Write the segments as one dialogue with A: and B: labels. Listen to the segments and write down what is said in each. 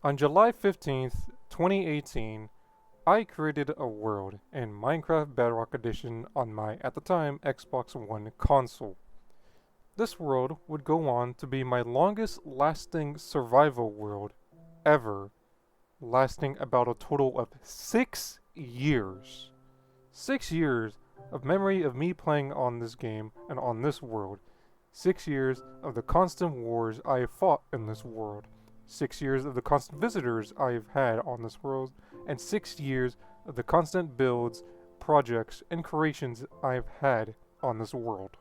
A: On July 15th, 2018, I created a world in Minecraft Bedrock Edition on my, at the time, Xbox One console. This world would go on to be my longest lasting survival world ever, lasting about a total of 6 years. 6 years of memory of me playing on this game and on this world. 6 years of the constant wars I have fought in this world. 6 years of the constant visitors I have had on this world. And 6 years of the constant builds, projects, and creations I have had on this world.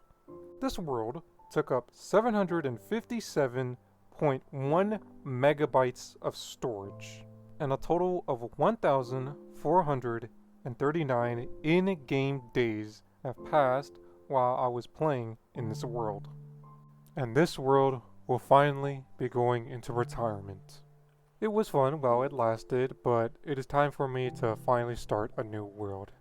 A: This world took up 757.1 megabytes of storage, and a total of 1,439 in-game days have passed while I was playing in this world. And this world will finally be going into retirement. It was fun while it lasted, but it is time for me to finally start a new world.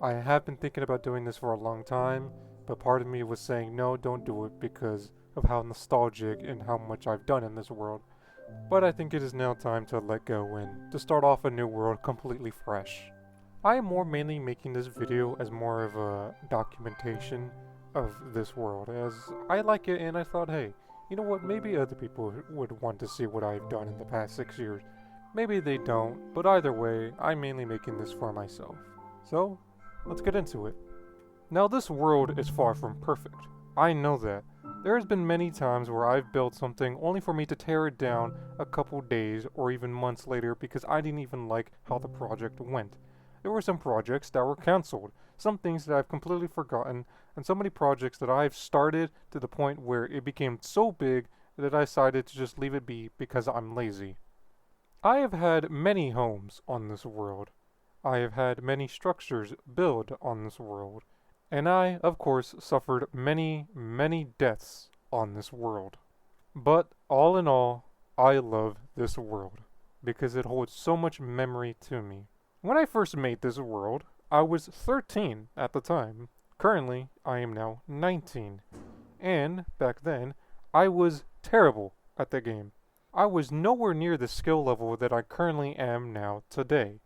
A: I have been thinking about doing this for a long time, but part of me was saying no, don't do it because of how nostalgic and how much I've done in this world. But I think it is now time to let go and to start off a new world completely fresh. I am more mainly making this video as more of a documentation of this world, as I like it and I thought, hey, you know what, maybe other people would want to see what I've done in the past 6 years. Maybe they don't, but either way, I'm mainly making this for myself. So, let's get into it. Now this world is far from perfect. I know that. There has been many times where I've built something only for me to tear it down a couple days or even months later because I didn't even like how the project went. There were some projects that were cancelled, some things that I've completely forgotten, and so many projects that I've started to the point where it became so big that I decided to just leave it be because I'm lazy. I have had many homes on this world. I have had many structures built on this world. And I, of course, suffered many, many deaths on this world. But all in all, I love this world because it holds so much memory to me. When I first made this world, I was 13 at the time. Currently, I am now 19. And, back then, I was terrible at the game. I was nowhere near the skill level that I currently am now today.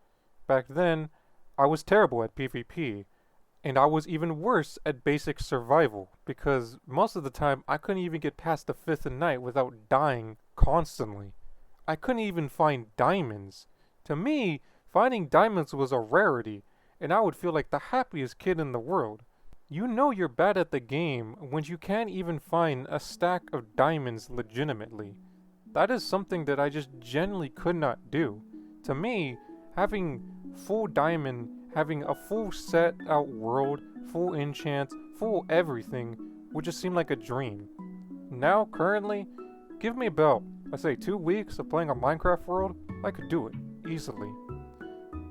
A: Back then, I was terrible at PvP. And I was even worse at basic survival, because most of the time I couldn't even get past the 5th night without dying constantly. I couldn't even find diamonds. To me, finding diamonds was a rarity, and I would feel like the happiest kid in the world. You know you're bad at the game when you can't even find a stack of diamonds legitimately. That is something that I just genuinely could not do. To me, having full diamond, having a full set out world, full enchants, full everything, would just seem like a dream. Now, currently, give me about, I say 2 weeks of playing a Minecraft world, I could do it, easily.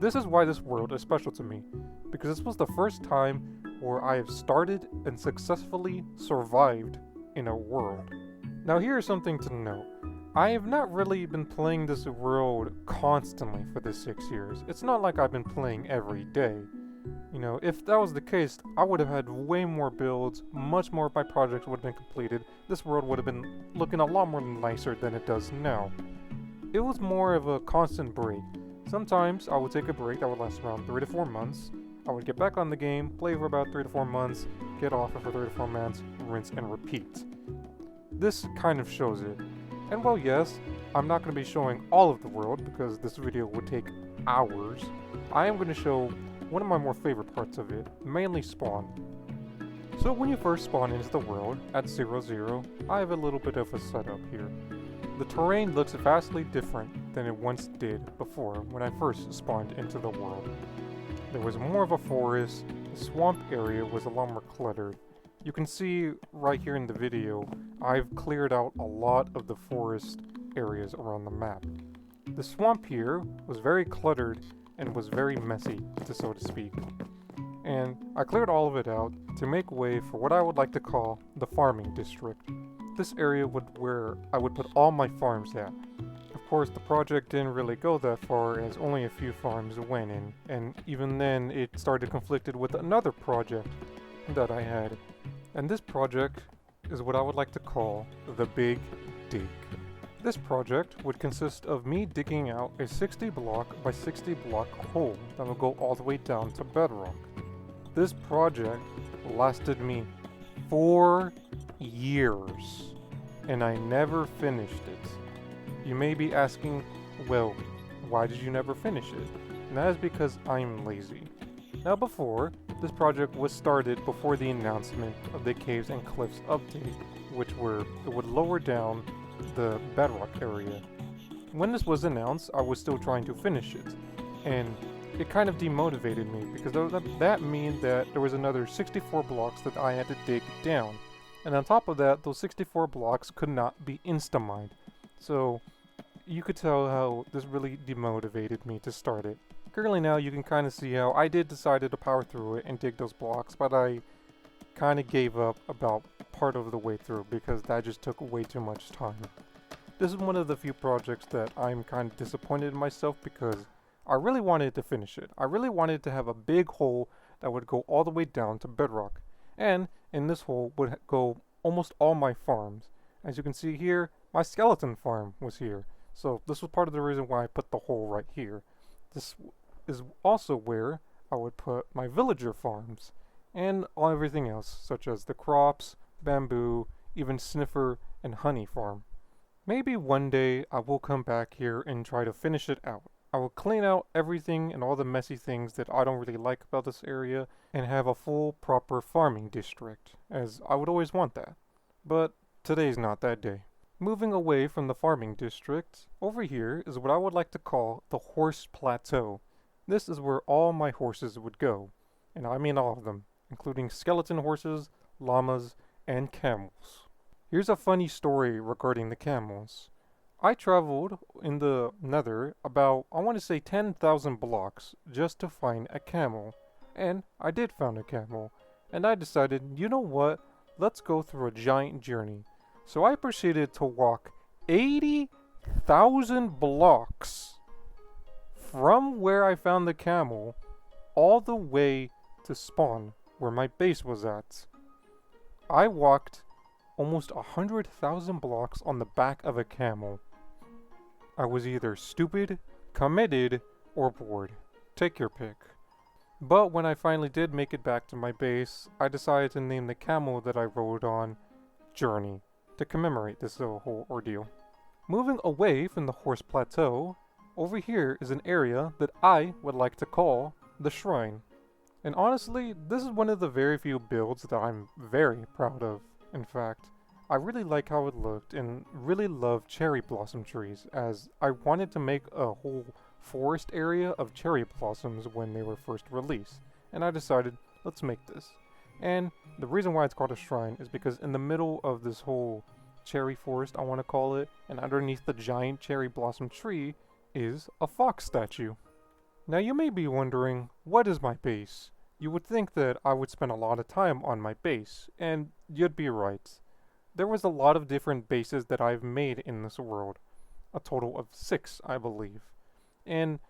A: This is why this world is special to me, because this was the first time where I have started and successfully survived in a world. Now here's something to note. I have not really been playing this world constantly for the 6 years. It's not like I've been playing every day. You know, if that was the case, I would have had way more builds, much more of my projects would have been completed, this world would have been looking a lot more nicer than it does now. It was more of a constant break. Sometimes I would take a break that would last around 3 to 4 months. I would get back on the game, play for about 3 to 4 months, get off it for 3 to 4 months, rinse and repeat. This kind of shows it. And well, yes, I'm not going to be showing all of the world because this video would take hours. I am going to show one of my more favorite parts of it, mainly spawn. So when you first spawn into the world at 0-0, I have a little bit of a setup here. The terrain looks vastly different than it once did before when I first spawned into the world. There was more of a forest, the swamp area was a lot more cluttered. You can see right here in the video, I've cleared out a lot of the forest areas around the map. The swamp here was very cluttered and was very messy, so to speak. And I cleared all of it out to make way for what I would like to call the farming district. This area would where I would put all my farms at. Of course, the project didn't really go that far as only a few farms went in, and even then it started conflicted with another project that I had. And this project is what I would like to call the Big Dig. This project would consist of me digging out a 60 block by 60 block hole that would go all the way down to bedrock. This project lasted me 4 years, and I never finished it. You may be asking, well, why did you never finish it? And that is because I'm lazy. Now before, this project was started before the announcement of the Caves and Cliffs update, it would lower down the bedrock area. When this was announced, I was still trying to finish it, and it kind of demotivated me because that meant that there was another 64 blocks that I had to dig down, and on top of that, those 64 blocks could not be insta-mined. So you could tell how this really demotivated me to start it. Currently now you can kind of see how I did decide to power through it and dig those blocks, but I kind of gave up about part of the way through because that just took way too much time. This is one of the few projects that I'm kind of disappointed in myself because I really wanted to finish it. I really wanted to have a big hole that would go all the way down to bedrock. And in this hole would go almost all my farms. As you can see here, my skeleton farm was here. So this was part of the reason why I put the hole right here. This is also where I would put my villager farms and everything else, such as the crops, bamboo, even sniffer and honey farm. Maybe one day I will come back here and try to finish it out. I will clean out everything and all the messy things that I don't really like about this area and have a full proper farming district, as I would always want that. But today's not that day. Moving away from the farming district, over here is what I would like to call the horse plateau. This is where all my horses would go, and I mean all of them, including skeleton horses, llamas, and camels. Here's a funny story regarding the camels. I traveled in the nether about, I want to say 10,000 blocks just to find a camel. And I did find a camel. And I decided, you know what, let's go through a giant journey. So I proceeded to walk 80,000 blocks from where I found the camel all the way to spawn, where my base was at. I walked almost 100,000 blocks on the back of a camel. I was either stupid, committed, or bored. Take your pick. But when I finally did make it back to my base, I decided to name the camel that I rode on Journey, to commemorate this whole ordeal. Moving away from the horse plateau, over here is an area that I would like to call the Shrine. And honestly, this is one of the very few builds that I'm very proud of. In fact, I really like how it looked and really love cherry blossom trees, as I wanted to make a whole forest area of cherry blossoms when they were first released. And I decided, let's make this. And the reason why it's called a shrine is because in the middle of this whole cherry forest, I want to call it, and underneath the giant cherry blossom tree is a fox statue. Now you may be wondering, what is my base? You would think that I would spend a lot of time on my base, and you'd be right. There was a lot of different bases that I've made in this world. A total of 6, I believe. And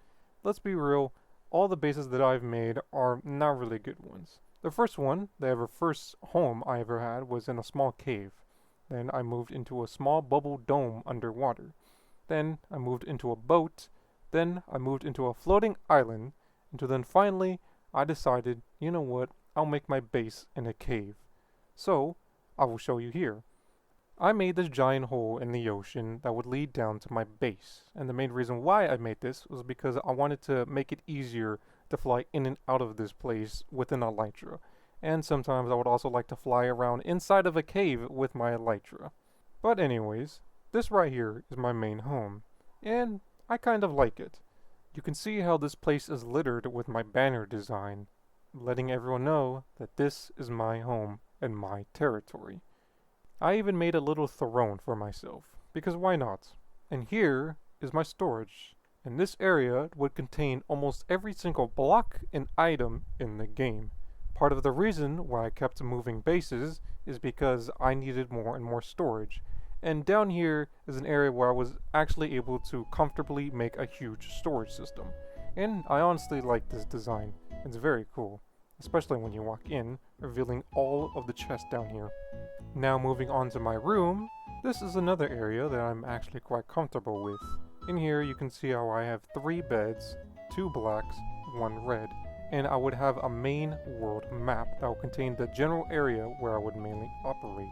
A: let's be real, all the bases that I've made are not really good ones. The first one, first home I ever had, was in a small cave. Then I moved into a small bubble dome underwater. Then I moved into a boat. Then I moved into a floating island. Until then finally, I decided, you know what, I'll make my base in a cave. So, I will show you here. I made this giant hole in the ocean that would lead down to my base. And the main reason why I made this was because I wanted to make it easier to fly in and out of this place with an elytra. And sometimes I would also like to fly around inside of a cave with my elytra. But anyways, this right here is my main home. And I kind of like it. You can see how this place is littered with my banner design, letting everyone know that this is my home and my territory. I even made a little throne for myself, because why not? And here is my storage, and this area would contain almost every single block and item in the game. Part of the reason why I kept moving bases is because I needed more and more storage. And down here is an area where I was actually able to comfortably make a huge storage system. And I honestly like this design. It's very cool, especially when you walk in, revealing all of the chests down here. Now moving on to my room, This is another area that I'm actually quite comfortable with. In here you can see how I have 3 beds, 2 blacks, 1 red, and I would have a main world map that will contain the general area where I would mainly operate.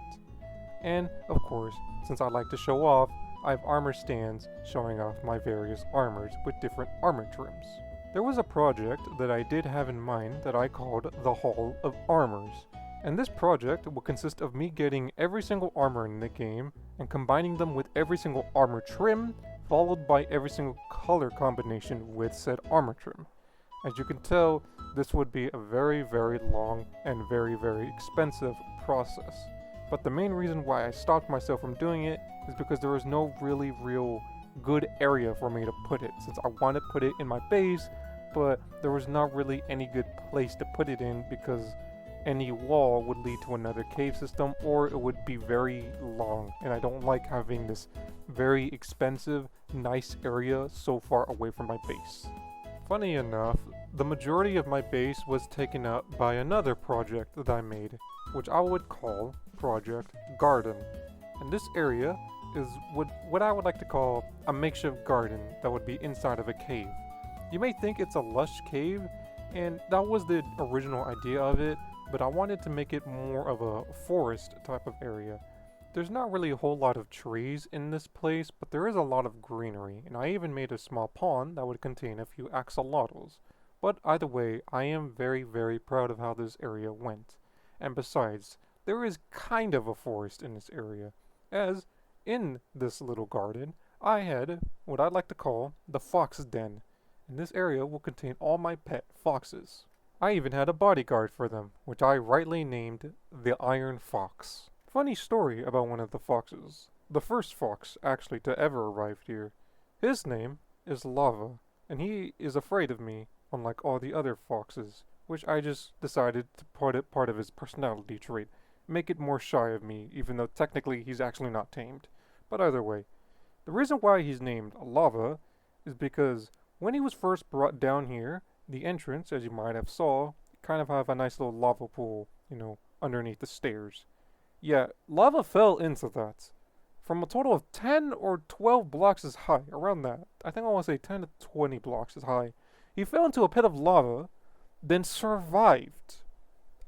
A: And, of course, since I like to show off, I have armor stands showing off my various armors with different armor trims. There was a project that I did have in mind that I called the Hall of Armors, and this project will consist of me getting every single armor in the game and combining them with every single armor trim, followed by every single color combination with said armor trim. As you can tell, this would be a very, very long and very, very expensive process. But the main reason why I stopped myself from doing it is because there was no really real good area for me to put it, since I want to put it in my base, but there was not really any good place to put it in because any wall would lead to another cave system or it would be very long, and I don't like having this very expensive, nice area so far away from my base. Funny enough, the majority of my base was taken up by another project that I made, which I would call Project Garden. And this area is what I would like to call a makeshift garden that would be inside of a cave. You may think it's a lush cave, and that was the original idea of it, but I wanted to make it more of a forest type of area. There's not really a whole lot of trees in this place, but there is a lot of greenery, and I even made a small pond that would contain a few axolotls. But either way, I am very, very proud of how this area went. And besides, there is kind of a forest in this area, as in this little garden, I had what I'd like to call the fox den, and this area will contain all my pet foxes. I even had a bodyguard for them, which I rightly named the Iron Fox. Funny story about one of the foxes. The first fox, actually, to ever arrive here. His name is Lava, and he is afraid of me, unlike all the other foxes, which I just decided to put it part of his personality trait. Make it more shy of me, even though technically he's actually not tamed. But either way, the reason why he's named Lava is because when he was first brought down here, the entrance, as you might have saw, kind of have a nice little lava pool, underneath the stairs. Yeah, lava fell into that. From a total of 10 or 12 blocks is high, around that. I think I want to say 10 to 20 blocks is high. He fell into a pit of lava, then survived.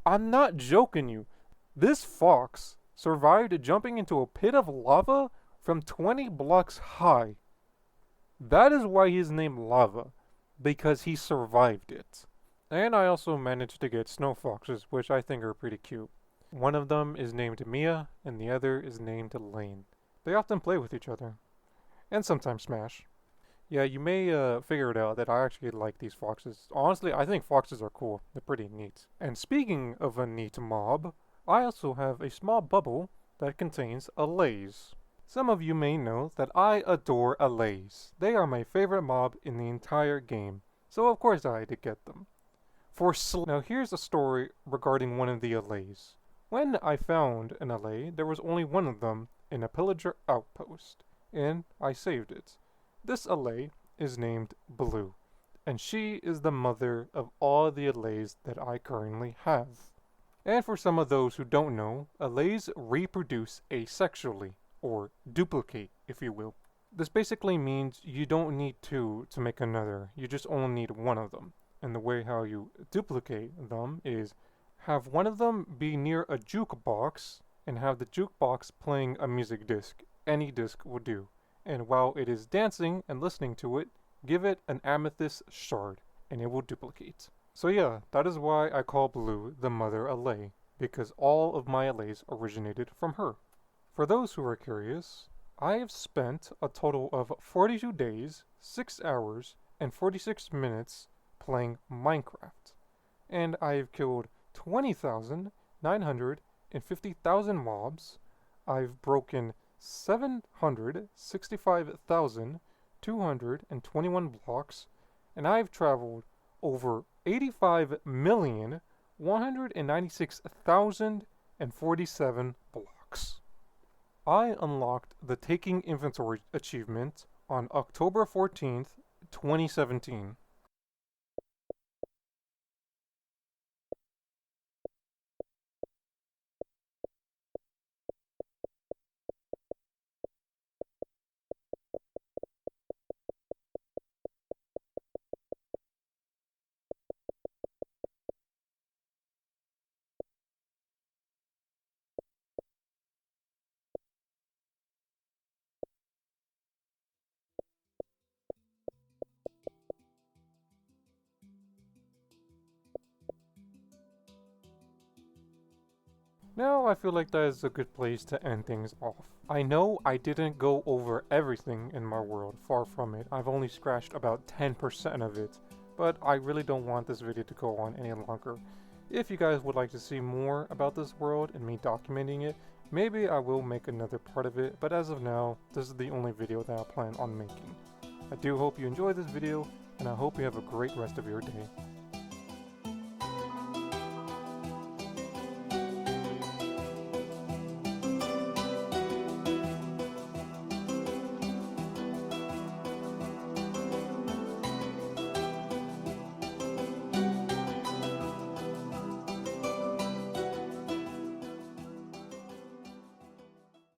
A: I'm not joking you. This fox survived jumping into a pit of lava from 20 blocks high. That is why he's named Lava, because he survived it. And I also managed to get snow foxes, which I think are pretty cute. One of them is named Mia, and the other is named Lane. They often play with each other, and sometimes smash. Yeah, you may figure it out that I actually like these foxes. Honestly, I think foxes are cool. They're pretty neat. And speaking of a neat mob, I also have a small bubble that contains allays. Some of you may know that I adore allays. They are my favorite mob in the entire game, so of course I had to get them. Now here's a story regarding one of the allays. When I found an allay, there was only one of them in a pillager outpost, and I saved it. This allay is named Blue, and she is the mother of all the allays that I currently have. And for some of those who don't know, allays reproduce asexually, or duplicate, if you will. This basically means you don't need two to make another, you just only need one of them. And the way how you duplicate them is have one of them be near a jukebox and have the jukebox playing a music disc. Any disc will do. And while it is dancing and listening to it, give it an amethyst shard and it will duplicate. So yeah, that is why I call Blue the mother allay, because all of my allays originated from her. For those who are curious, I have spent a total of 42 days, 6 hours, and 46 minutes playing Minecraft. And I have killed 20,950,000 mobs. I've broken 765,221 blocks, and I've traveled over 85,196,047 blocks. I unlocked the Taking Inventory achievement on October 14th, 2017. Now I feel like that is a good place to end things off. I know I didn't go over everything in my world, far from it. I've only scratched about 10% of it, but I really don't want this video to go on any longer. If you guys would like to see more about this world and me documenting it, maybe I will make another part of it, but as of now, this is the only video that I plan on making. I do hope you enjoyed this video, and I hope you have a great rest of your day.